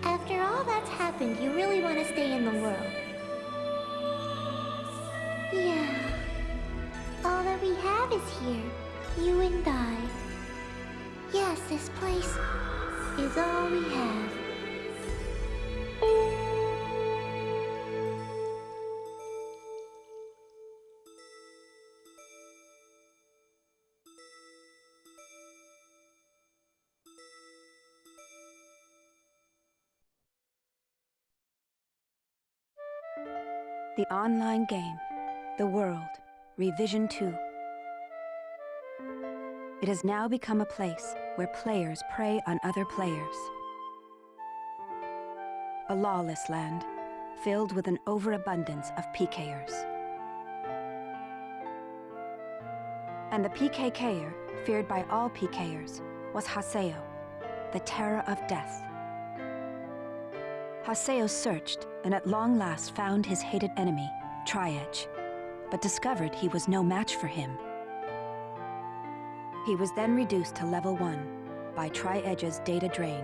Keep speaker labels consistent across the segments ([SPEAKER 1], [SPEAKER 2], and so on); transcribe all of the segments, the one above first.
[SPEAKER 1] After all that's happened, you really want to stay in the world. Yeah. All that we have is here. You and I. Yes, this place is all we have.
[SPEAKER 2] The online game, The World, Revision 2. It has now become a place where players prey on other players. A lawless land, filled with an overabundance of PKers. And the PKKer, feared by all PKers, was Haseo, the terror of death. Haseo searched and at long last found his hated enemy, Tri-Edge, but discovered he was no match for him. He was then reduced to level 1 by Tri-Edge's data drain.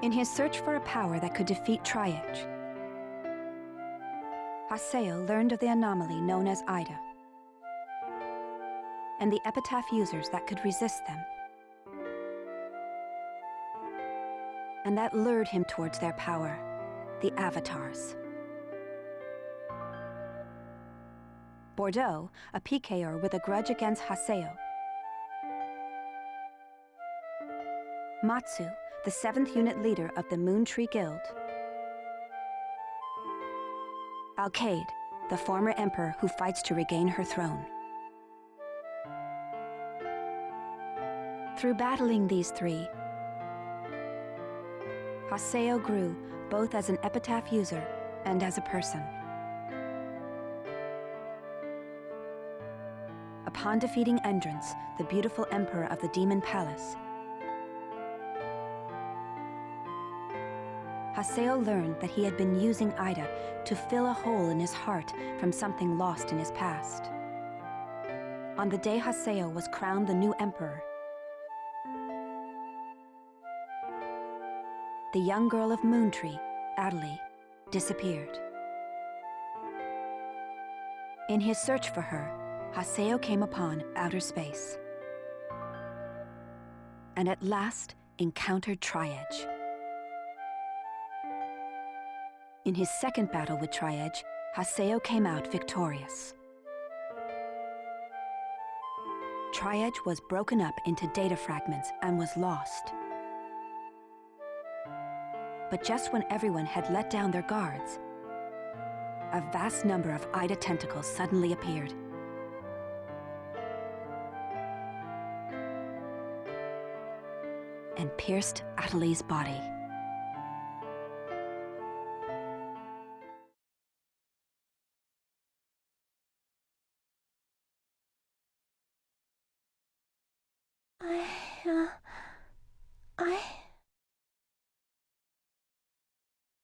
[SPEAKER 2] In his search for a power that could defeat Tri-Edge, Haseo learned of the anomaly known as Ida, and the epitaph users that could resist them. And that lured him towards their power, the Avatars. Bordeaux, a PKer with a grudge against Haseo. Matsu, the 7th unit leader of the Moon Tree Guild. Alkaid, the former emperor who fights to regain her throne. Through battling these three, Haseo grew both as an epitaph user and as a person. Upon defeating Endrance, the beautiful emperor of the Demon Palace, Haseo learned that he had been using Ida to fill a hole in his heart from something lost in his past. On the day Haseo was crowned the new emperor, the young girl of Moontree, Adelie, disappeared. In his search for her, Haseo came upon outer space, and at last encountered Tri-Edge. In his second battle with Tri-Edge, Haseo came out victorious. Tri-Edge was broken up into data fragments and was lost. But just when everyone had let down their guards, a vast number of Ida tentacles suddenly appeared. And pierced Atalee's body.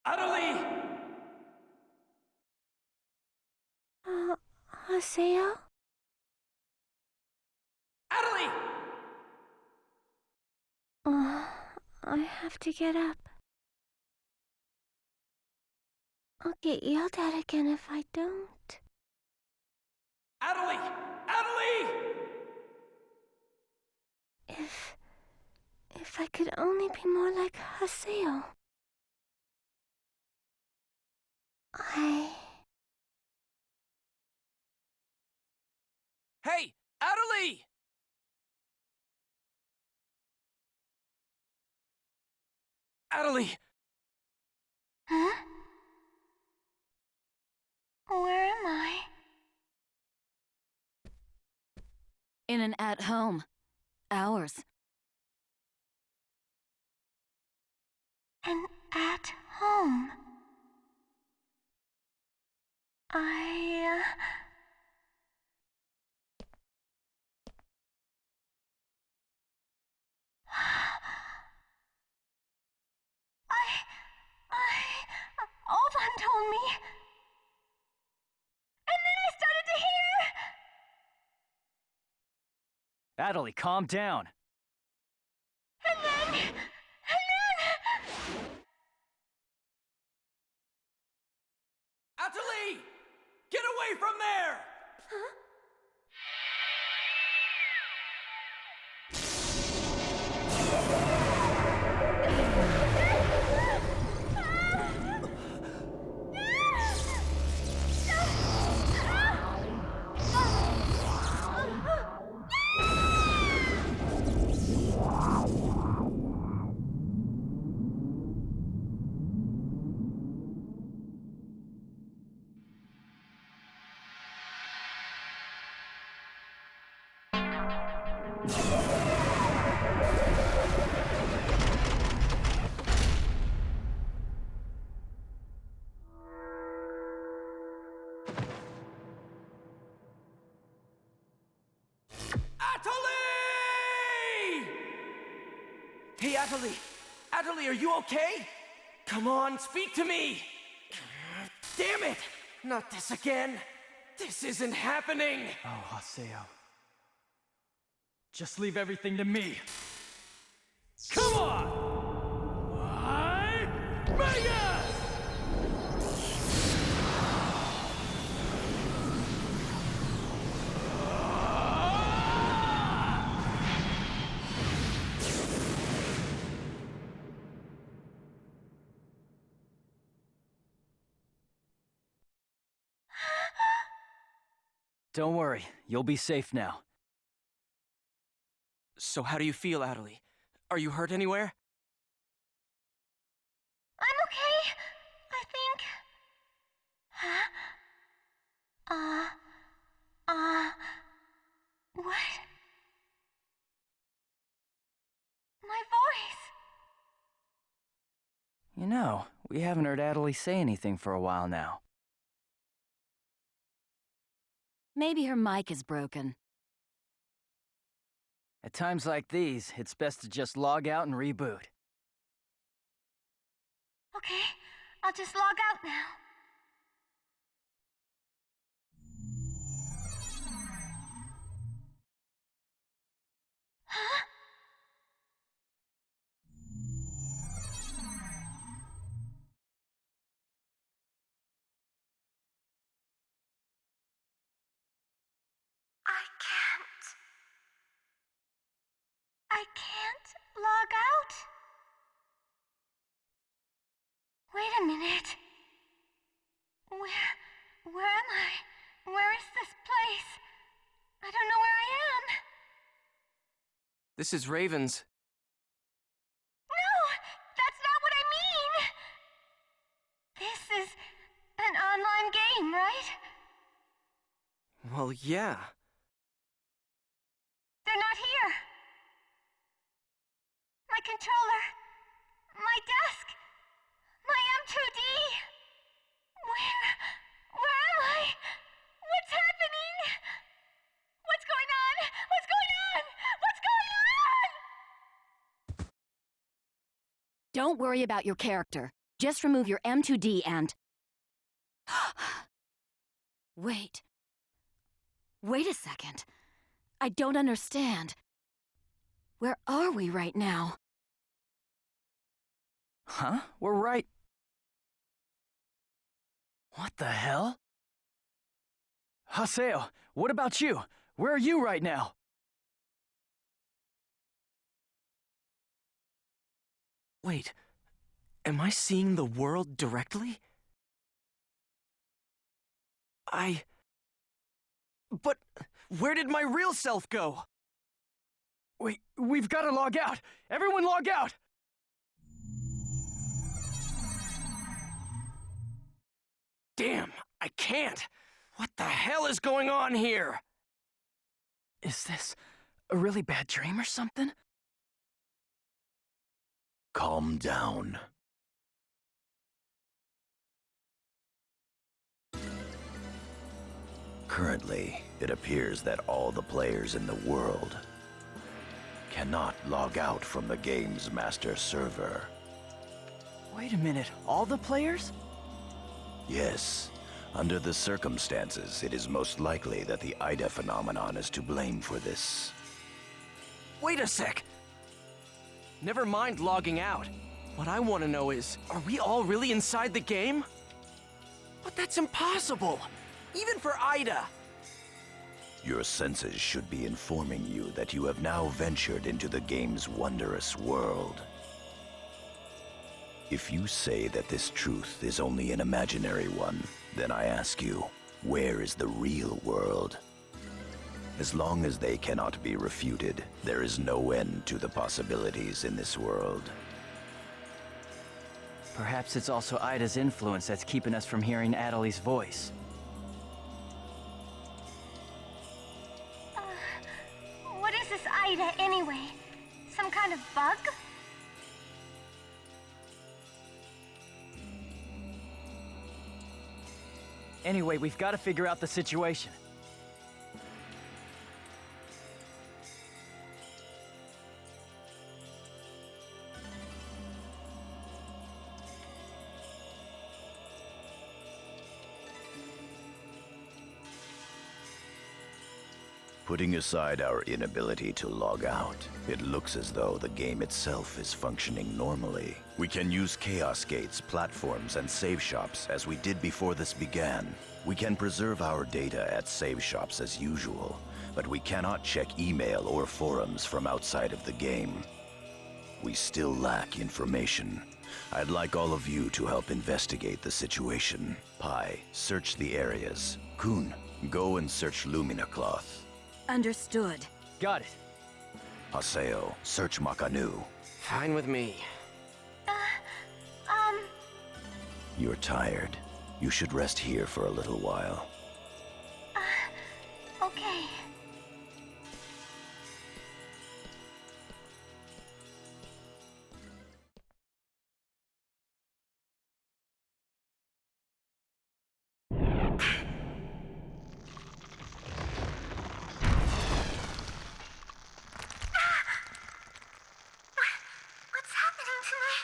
[SPEAKER 3] Atalee!
[SPEAKER 1] Haseo?
[SPEAKER 3] Atalee!
[SPEAKER 1] I have to get up. I'll get yelled at again if I don't.
[SPEAKER 3] Atalee! Atalee!
[SPEAKER 1] If I could only be more like Haseo.
[SPEAKER 3] Hey! Atalee! Atalee!
[SPEAKER 1] Huh? Where am I?
[SPEAKER 2] In an at-home. Ours.
[SPEAKER 1] And at home. I Oban told me. And then I started to hear.
[SPEAKER 3] Atalee, calm down.
[SPEAKER 1] And then.
[SPEAKER 3] Atalee! Get away from there!
[SPEAKER 1] Huh?
[SPEAKER 3] Atalee! Hey, Atalee! Atalee, are you okay? Come on, speak to me! Damn it! Not this again! This isn't happening! Oh, Haseo. Just leave everything to me. Come on! Mega! Don't worry, you'll be safe now. So how do you feel, Atalee? Are you hurt anywhere?
[SPEAKER 1] I'm okay, I think. Huh? What? My voice!
[SPEAKER 3] You know, we haven't heard Atalee say anything for a while now.
[SPEAKER 2] Maybe her mic is broken.
[SPEAKER 3] At times like these, it's best to just log out and reboot.
[SPEAKER 1] Okay, I'll just log out now. Huh? I can't log out? Wait a minute.
[SPEAKER 3] This is Raven's.
[SPEAKER 1] No! That's not what I mean! This is an online game, right?
[SPEAKER 3] Well, yeah.
[SPEAKER 1] They're not here. My controller. My desk. My M2D. Where am I? What's happening? What's going on? What's going on? What's going on?
[SPEAKER 2] Don't worry about your character. Just remove your M2D and... Wait. Wait a second. I don't understand. Where are we right now?
[SPEAKER 3] Huh? We're right... What the hell? Haseo, what about you? Where are you right now? Wait, am I seeing the world directly? But where did my real self go? Wait, we've got to log out! Everyone log out! Damn, I can't! What the hell is going on here? Is this a really bad dream or something?
[SPEAKER 4] Calm down. Currently, it appears that all the players in the world cannot log out from the game's master server.
[SPEAKER 3] Wait a minute, all the players?
[SPEAKER 4] Yes, under the circumstances, it is most likely that the Ida phenomenon is to blame for this.
[SPEAKER 3] Wait a sec! Never mind logging out. What I want to know is, are we all really inside the game? But that's impossible! Even for Ida!
[SPEAKER 4] Your senses should be informing you that you have now ventured into the game's wondrous world. If you say that this truth is only an imaginary one, then I ask you, where is the real world? As long as they cannot be refuted, there is no end to the possibilities in this world.
[SPEAKER 3] Perhaps it's also Ida's influence that's keeping us from hearing Adelie's voice.
[SPEAKER 1] What is this Ida anyway? Some kind of bug?
[SPEAKER 3] Anyway, we've got to figure out the situation.
[SPEAKER 4] Putting aside our inability to log out, it looks as though the game itself is functioning normally. We can use chaos gates, platforms, and save shops as we did before this began. We can preserve our data at save shops as usual, but we cannot check email or forums from outside of the game. We still lack information. I'd like all of you to help investigate the situation. Pi, search the areas. Kun, go and search Lumina Cloth.
[SPEAKER 2] Understood.
[SPEAKER 3] Got it.
[SPEAKER 4] Haseo, search Makanu.
[SPEAKER 3] Fine with me.
[SPEAKER 4] You're tired. You should rest here for a little while.
[SPEAKER 1] Okay. What's happening to me?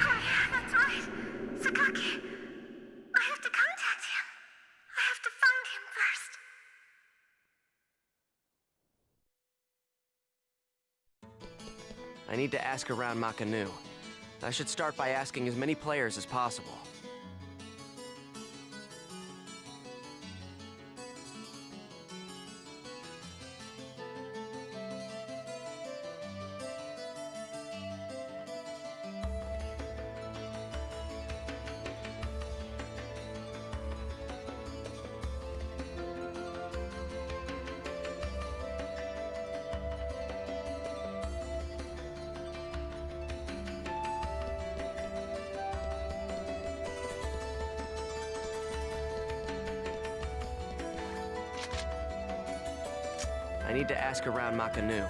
[SPEAKER 1] Oh yeah, that's right. Sakaki. I have to contact him. I have to find him first.
[SPEAKER 3] I need to ask around Makanu. I should start by asking as many players as possible. I need to ask around Makanu.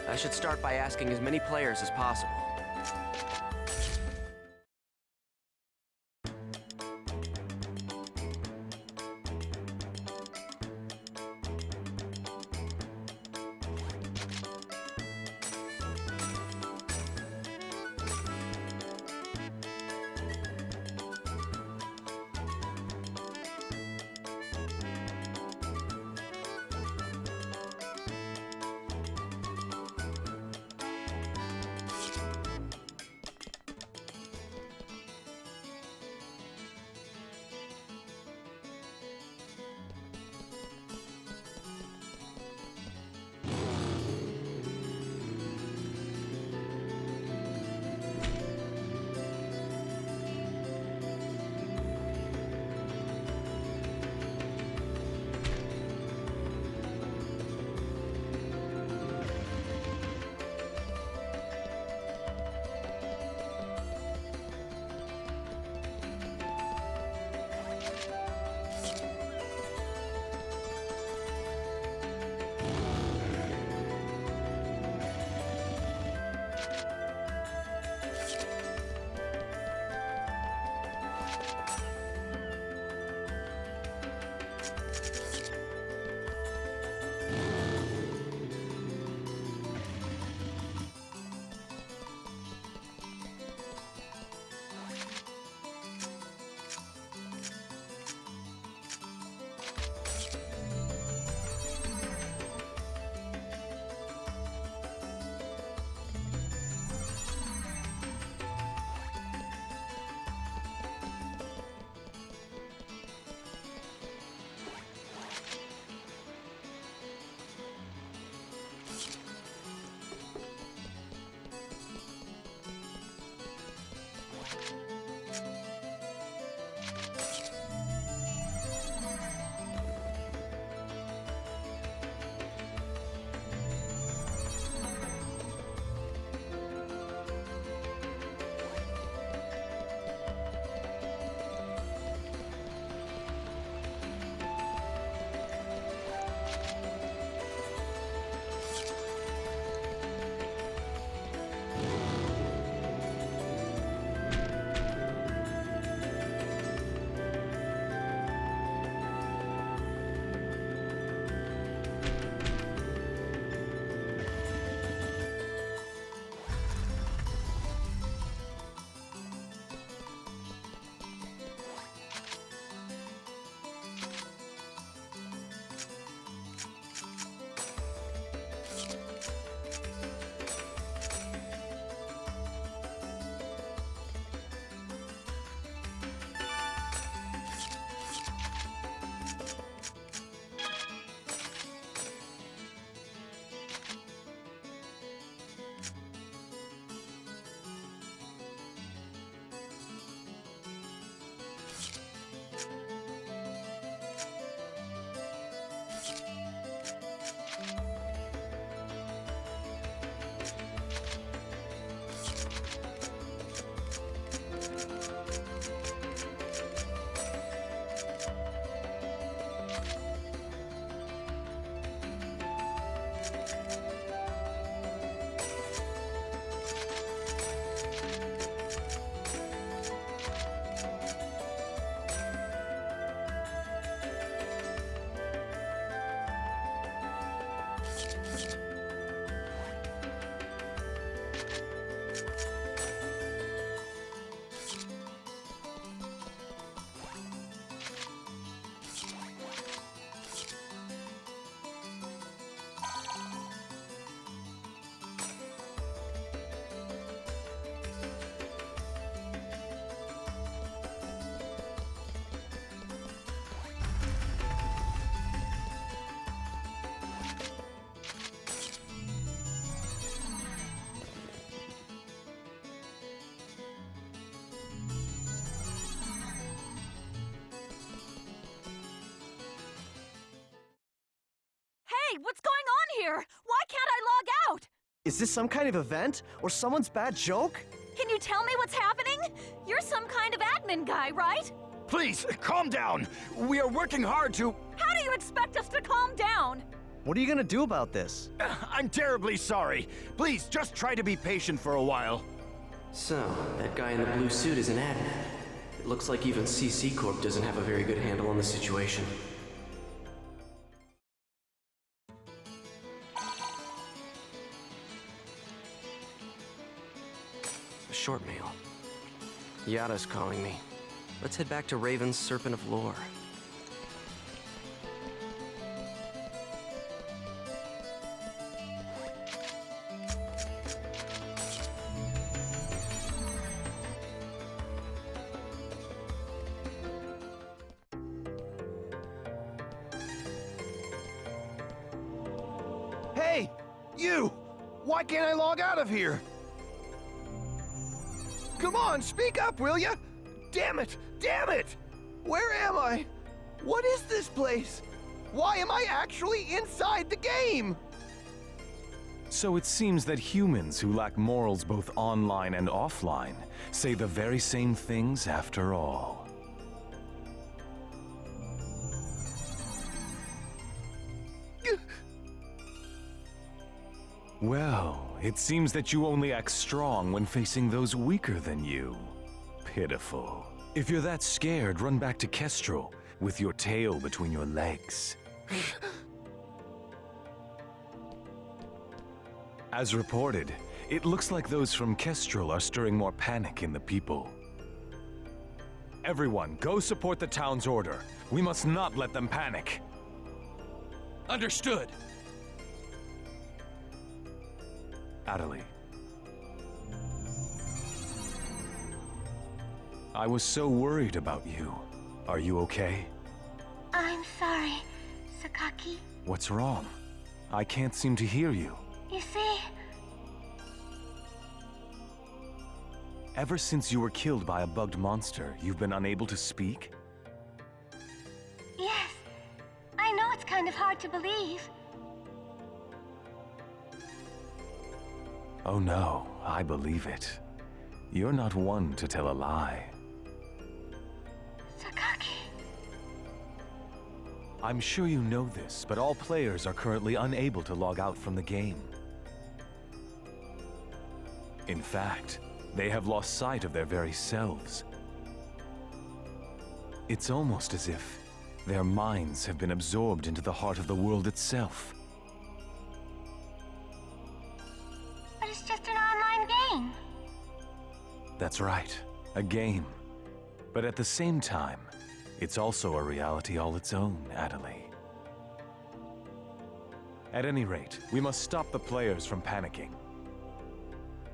[SPEAKER 3] I should start by asking as many players as possible.
[SPEAKER 5] Hey, what's going on here? Why can't I log out?
[SPEAKER 6] Is this some kind of event? Or someone's bad joke?
[SPEAKER 5] Can you tell me what's happening? You're some kind of admin guy, right?
[SPEAKER 4] Please, calm down. We are working hard to...
[SPEAKER 5] How do you expect us to calm down?
[SPEAKER 6] What are you gonna do about this?
[SPEAKER 4] I'm terribly sorry. Please, just try to be patient for a while.
[SPEAKER 7] So, that guy in the blue suit is an admin. It looks like even CC Corp doesn't have a very good handle on the situation. A short mail. Yada's calling me. Let's head back to Raven's Serpent of Lore.
[SPEAKER 4] Hey! You! Why can't I log out of here? Come on, speak up, will ya? Damn it! Damn it! Where am I? What is this place? Why am I actually inside the game?
[SPEAKER 8] So it seems that humans who lack morals both online and offline say the very same things after all. Well, it seems that you only act strong when facing those weaker than you. Pitiful. If you're that scared, run back to Kestrel with your tail between your legs. As reported, it looks like those from Kestrel are stirring more panic in the people. Everyone, go support the town's order. We must not let them panic.
[SPEAKER 3] Understood.
[SPEAKER 8] Adelie. I was so worried about you. Are you okay?
[SPEAKER 1] I'm sorry, Sakaki.
[SPEAKER 8] What's wrong? I can't seem to hear you.
[SPEAKER 1] You see,
[SPEAKER 8] Ever since you were killed by a bugged monster, you've been unable to speak?
[SPEAKER 1] yes, I know it's kind of hard to believe.
[SPEAKER 8] Oh no, I believe it. You're not one to tell a lie.
[SPEAKER 1] Sakaki.
[SPEAKER 8] I'm sure you know this, but all players are currently unable to log out from the game. In fact, they have lost sight of their very selves. It's almost as if their minds have been absorbed into the heart of the world itself.
[SPEAKER 1] But it's just an online game.
[SPEAKER 8] That's right, a game. But at the same time, it's also a reality all its own, Adelie. At any rate, we must stop the players from panicking.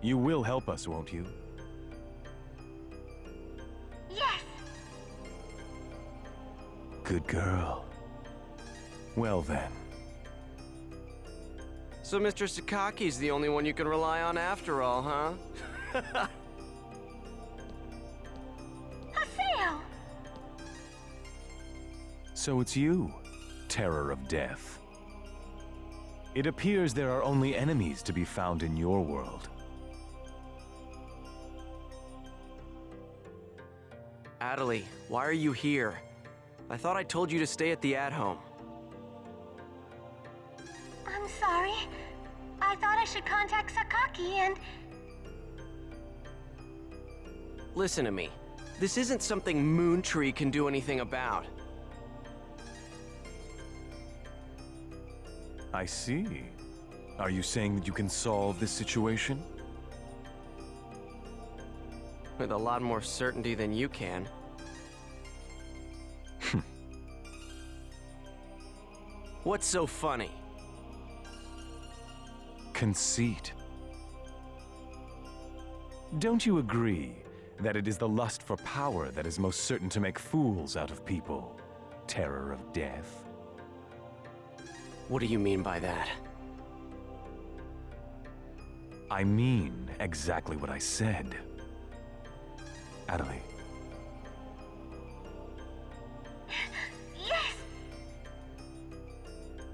[SPEAKER 8] You will help us, won't you?
[SPEAKER 1] Yes,
[SPEAKER 8] Good girl. Well then.
[SPEAKER 7] So Mr. Sakaki's the only one you can rely on after all, huh?
[SPEAKER 1] Haseo.
[SPEAKER 8] So it's you, Terror of Death. It appears there are only enemies to be found in your world.
[SPEAKER 7] Adelie, why are you here? I thought I told you to stay at the at-home.
[SPEAKER 1] I'm sorry. I thought I should contact Sakaki and...
[SPEAKER 7] Listen to me. This isn't something Moontree can do anything about.
[SPEAKER 8] I see. Are you saying that you can solve this situation?
[SPEAKER 7] With a lot more certainty than you can. What's so funny?
[SPEAKER 8] Conceit. Don't you agree that it is the lust for power that is most certain to make fools out of people? Terror of Death.
[SPEAKER 7] What do you mean by that?
[SPEAKER 8] I mean exactly what I said. Adelie.
[SPEAKER 1] Yes!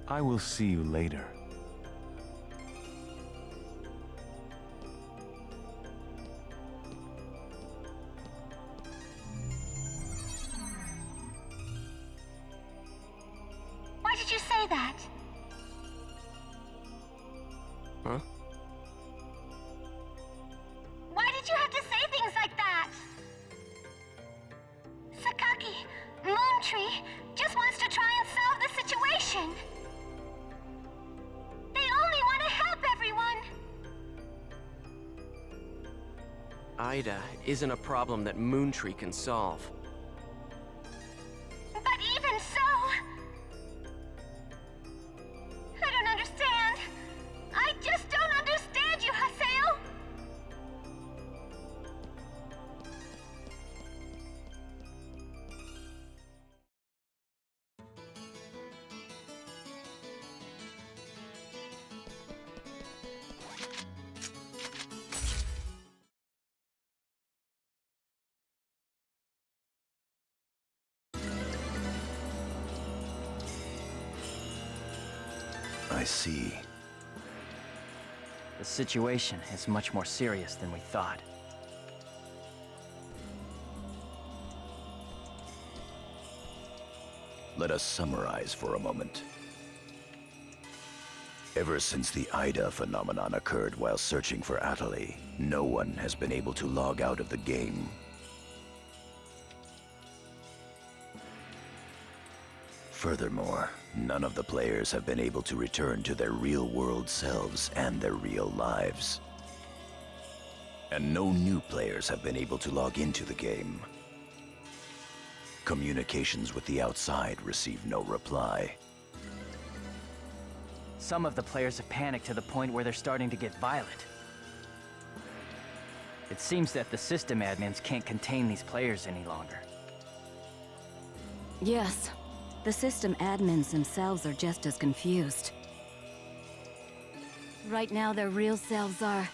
[SPEAKER 8] I will see you later.
[SPEAKER 1] Why did you say that?
[SPEAKER 7] Ida isn't a problem that Moontree can solve.
[SPEAKER 1] But even so... I don't understand. I just don't understand you, Haseo!
[SPEAKER 4] I see.
[SPEAKER 9] The situation is much more serious than we thought.
[SPEAKER 4] Let us summarize for a moment. Ever since the Ida phenomenon occurred while searching for Atali, no one has been able to log out of the game. Furthermore, none of the players have been able to return to their real-world selves and their real lives. And no new players have been able to log into the game. Communications with the outside receive no reply.
[SPEAKER 9] Some of the players have panicked to the point where they're starting to get violent. It seems that the system admins can't contain these players any longer.
[SPEAKER 2] Yes, the system admins themselves are just as confused. Right now, their real selves are...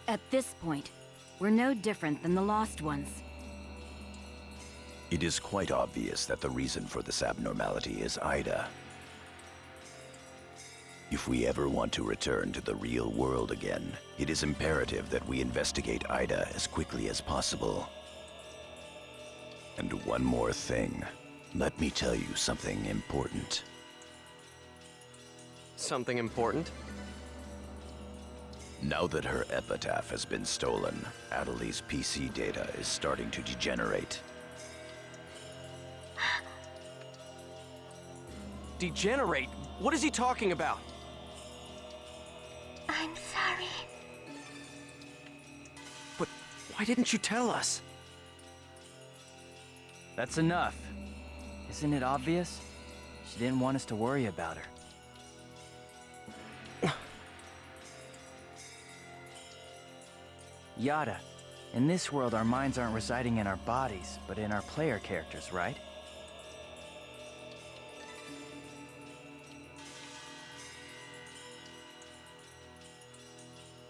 [SPEAKER 2] At this point, we're no different than the Lost Ones.
[SPEAKER 4] It is quite obvious that the reason for this abnormality is Ida. If we ever want to return to the real world again, it is imperative that we investigate Ida as quickly as possible. And one more thing. Let me tell you something important.
[SPEAKER 7] Something important?
[SPEAKER 4] Now that her epitaph has been stolen, Atali's PC data is starting to degenerate.
[SPEAKER 7] Degenerate? What is he talking about?
[SPEAKER 1] I'm sorry.
[SPEAKER 7] But why didn't you tell us?
[SPEAKER 9] That's enough. Isn't it obvious? She didn't want us to worry about her. Yada, in this world our minds aren't residing in our bodies, but in our player characters, right?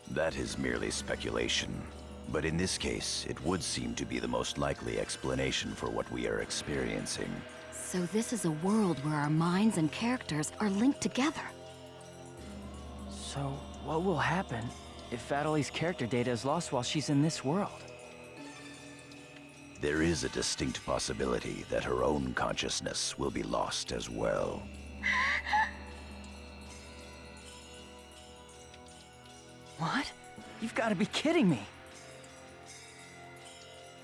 [SPEAKER 4] That is merely speculation. But in this case, it would seem to be the most likely explanation for what we are experiencing.
[SPEAKER 2] So this is a world where our minds and characters are linked together.
[SPEAKER 9] So, what will happen if Atali's character data is lost while she's in this world?
[SPEAKER 4] There is a distinct possibility that her own consciousness will be lost as well.
[SPEAKER 9] What? You've got to be kidding me!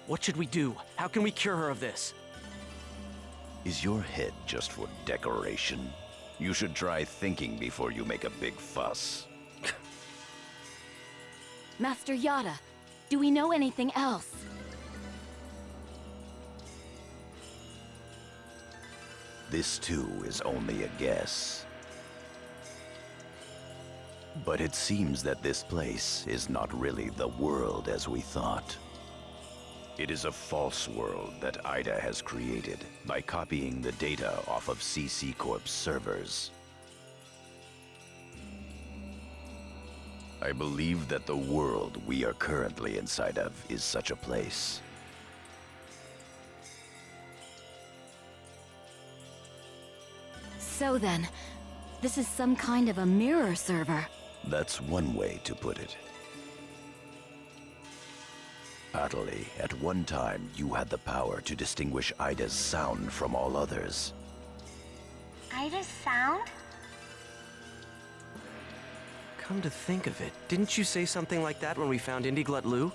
[SPEAKER 7] What should we do? How can we cure her of this?
[SPEAKER 4] Is your head just for decoration? You should try thinking before you make a big fuss.
[SPEAKER 2] Master Yada, do we know anything else?
[SPEAKER 4] This too is only a guess. But it seems that this place is not really the world as we thought. It is a false world that Ida has created by copying the data off of CC Corp's servers. I believe that the world we are currently inside of is such a place.
[SPEAKER 2] So then, this is some kind of a mirror server.
[SPEAKER 4] That's one way to put it. Atali, at one time you had the power to distinguish Ida's sound from all others.
[SPEAKER 1] Ida's sound?
[SPEAKER 7] Come to think of it, didn't you say something like that when we found Indiglut Lu?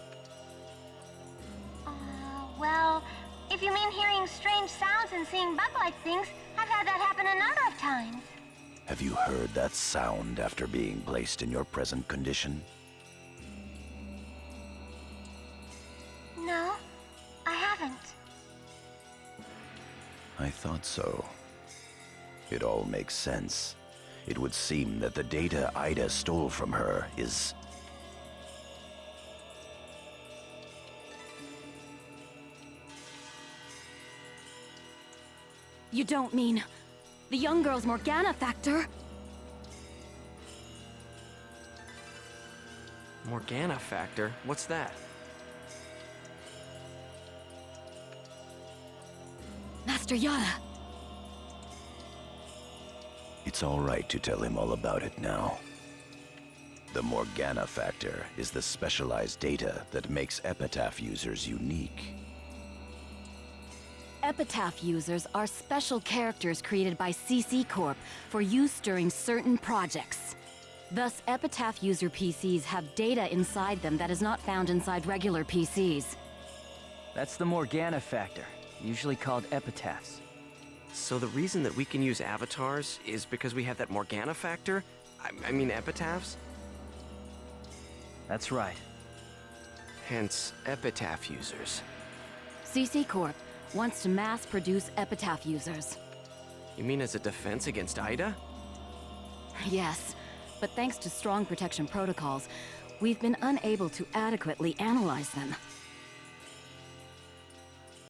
[SPEAKER 1] Well, if you mean hearing strange sounds and seeing bug-like things, I've had that happen a number of times.
[SPEAKER 4] Have you heard that sound after being placed in your present condition?
[SPEAKER 1] No, I haven't.
[SPEAKER 4] I thought so. It all makes sense. It would seem that the data Ida stole from her is...
[SPEAKER 2] You don't mean the young girl's Morgana factor?
[SPEAKER 7] Morgana factor? What's that?
[SPEAKER 2] Master Yada.
[SPEAKER 4] It's all right to tell him all about it now. The Morgana factor is the specialized data that makes Epitaph users unique.
[SPEAKER 2] Epitaph users are special characters created by CC Corp for use during certain projects. Thus, Epitaph user PCs have data inside them that is not found inside regular PCs.
[SPEAKER 9] That's the Morgana factor, usually called epitaphs.
[SPEAKER 7] So the reason that we can use avatars is because we have that Morgana factor? I mean epitaphs?
[SPEAKER 9] That's right.
[SPEAKER 7] Hence, epitaph users.
[SPEAKER 2] CC Corp wants to mass-produce Epitaph users.
[SPEAKER 7] You mean as a defense against Ida?
[SPEAKER 2] Yes, but thanks to strong protection protocols, we've been unable to adequately analyze them.